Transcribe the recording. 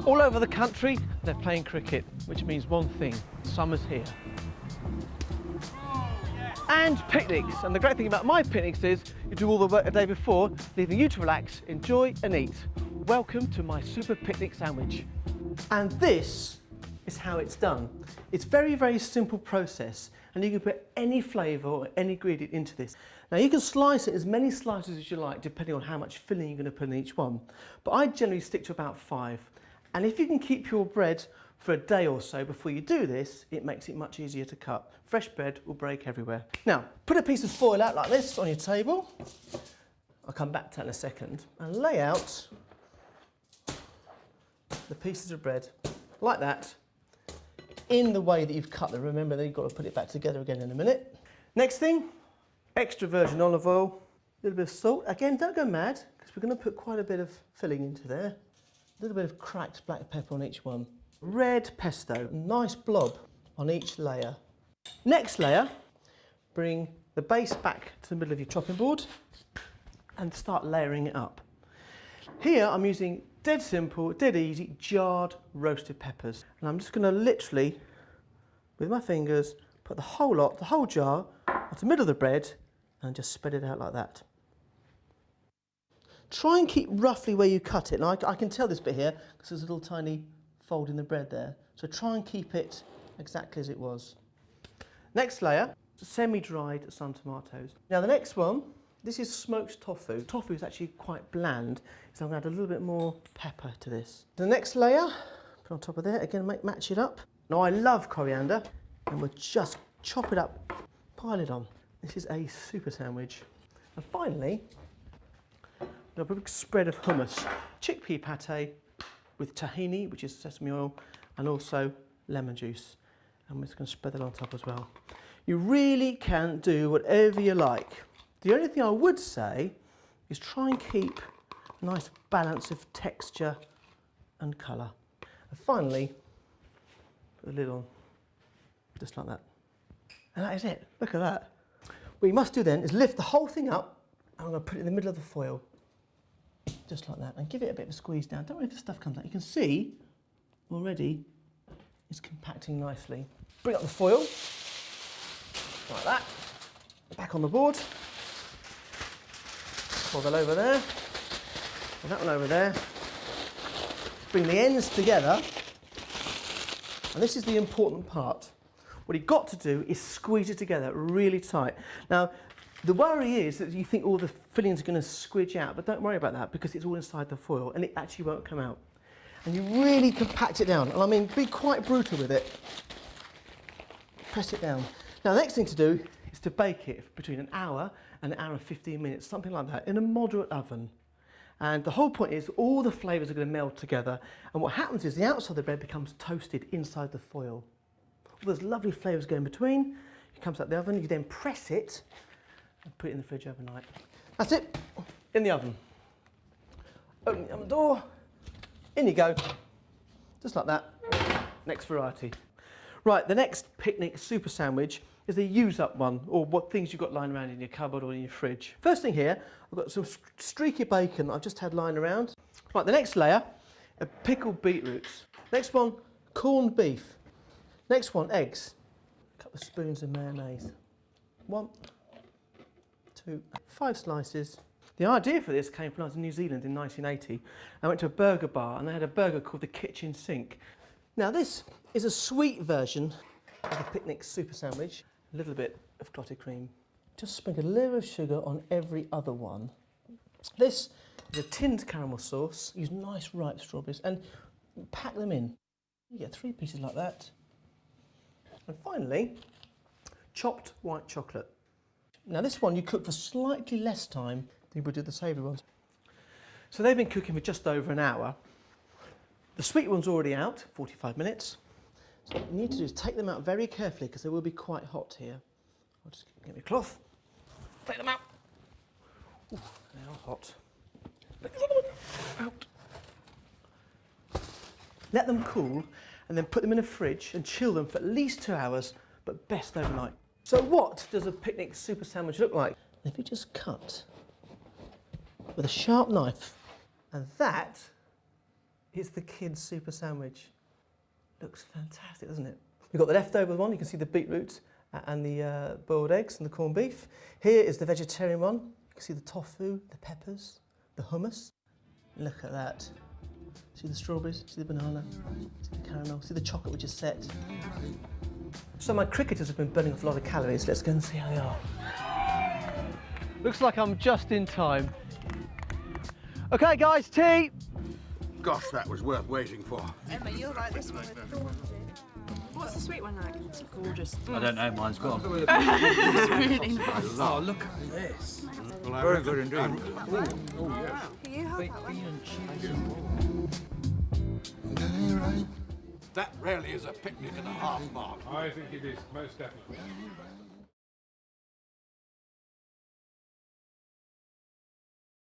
All over the country, they're playing cricket, which means one thing: summer's here. And picnics. And the great thing about my picnics is you do all the work the day before, leaving you to relax, enjoy and eat. Welcome to my super picnic sandwich. And this is how it's done. It's very, very simple process, and you can put any flavour or any ingredient into this. Now you can slice it as many slices as you like, depending on how much filling you're going to put in each one. But I generally stick to about 5. And if you can keep your bread for a day or so before you do this, it makes it much easier to cut. Fresh bread will break everywhere. Now, put a piece of foil out like this on your table. I'll come back to that in a second. And lay out the pieces of bread like that in the way that you've cut them. Remember that you've got to put it back together again in a minute. Next thing, extra virgin olive oil, a little bit of salt. Again, don't go mad, because we're going to put quite a bit of filling into there. A little bit of cracked black pepper on each one. Red pesto, nice blob on each layer. Next layer, bring the base back to the middle of your chopping board and start layering it up. Here I'm using dead simple, dead easy, jarred roasted peppers. And I'm just going to literally, with my fingers, put the whole lot, the whole jar, onto the middle of the bread and just spread it out like that. Try and keep roughly where you cut it. Now I can tell this bit here because there's a little tiny fold in the bread there. So try and keep it exactly as it was. Next layer, semi-dried sun tomatoes. Now the next one, this is smoked tofu. Tofu is actually quite bland, so I'm going to add a little bit more pepper to this. The next layer, put on top of there, again match it up. Now I love coriander, and we'll just chop it up, pile it on. This is a super sandwich. And finally, a big spread of hummus, chickpea pate with tahini, which is sesame oil, and also lemon juice. And we're just going to spread that on top as well. You really can do whatever you like. The only thing I would say is try and keep a nice balance of texture and colour. And finally, put the lid on, just like that. And that is it. Look at that. What you must do then is lift the whole thing up, and I'm going to put it in the middle of the foil. Just like that, and give it a bit of a squeeze down. Don't worry if the stuff comes out. You can see already it's compacting nicely. Bring up the foil, like that. Back on the board. Pull that over there, and that one over there. Bring the ends together, and this is the important part. What you've got to do is squeeze it together really tight. Now, the worry is that you think all the fillings are going to squidge out, but don't worry about that because it's all inside the foil and it actually won't come out. And you really compact it down, and I mean be quite brutal with it. Press it down. Now the next thing to do is to bake it between an hour and 15 minutes, something like that, in a moderate oven. And the whole point is all the flavours are going to meld together, and what happens is the outside of the bread becomes toasted inside the foil. All those lovely flavours go in between. It comes out the oven, you then press it and put it in the fridge overnight. That's it, in the oven. Open the oven door, in you go, just like that. Next variety. Right, the next picnic super sandwich is the use-up one, or what things you've got lying around in your cupboard or in your fridge. First thing here, I've got some streaky bacon that I've just had lying around. Right, the next layer are pickled beetroots. Next one, corned beef. Next one, eggs. A couple of spoons of mayonnaise. 1, 2, 5 slices. The idea for this came from when I was in New Zealand in 1980. I went to a burger bar and they had a burger called the Kitchen Sink. Now this is a sweet version of the picnic super sandwich. A little bit of clotted cream. Just sprinkle a little of sugar on every other one. This is a tinned caramel sauce. Use nice ripe strawberries and pack them in. You get 3 pieces like that. And finally, chopped white chocolate. Now this one you cook for slightly less time than you would do the savoury ones. So they've been cooking for just over an hour. The sweet one's already out, 45 minutes. So what you need to do is take them out very carefully because they will be quite hot here. I'll just get me a cloth, take them out. Ooh, they are hot. Out. Let them cool and then put them in a fridge and chill them for at least 2 hours, but best overnight. So what does a picnic super sandwich look like? If you just cut with a sharp knife, and that It's the kids' super sandwich. Looks fantastic, doesn't it? We've got the leftover one. You can see the beetroot and the boiled eggs and the corned beef. Here is the vegetarian one. You can see the tofu, the peppers, the hummus. Look at that. See the strawberries, see the banana, see the caramel, see the chocolate we just set. So my cricketers have been burning off a lot of calories. Let's go and see how they are. Looks like I'm just in time. Okay guys, tea! Gosh, that was worth waiting for. Emma, you'll like this one with thorns in. What's the sweet one like? It's gorgeous. I don't know, mine's gone. It's really nice. Oh, look at this. Well, very good indeed. Can you help that one? That really is a picnic and a half, Mark. I think it is, most definitely.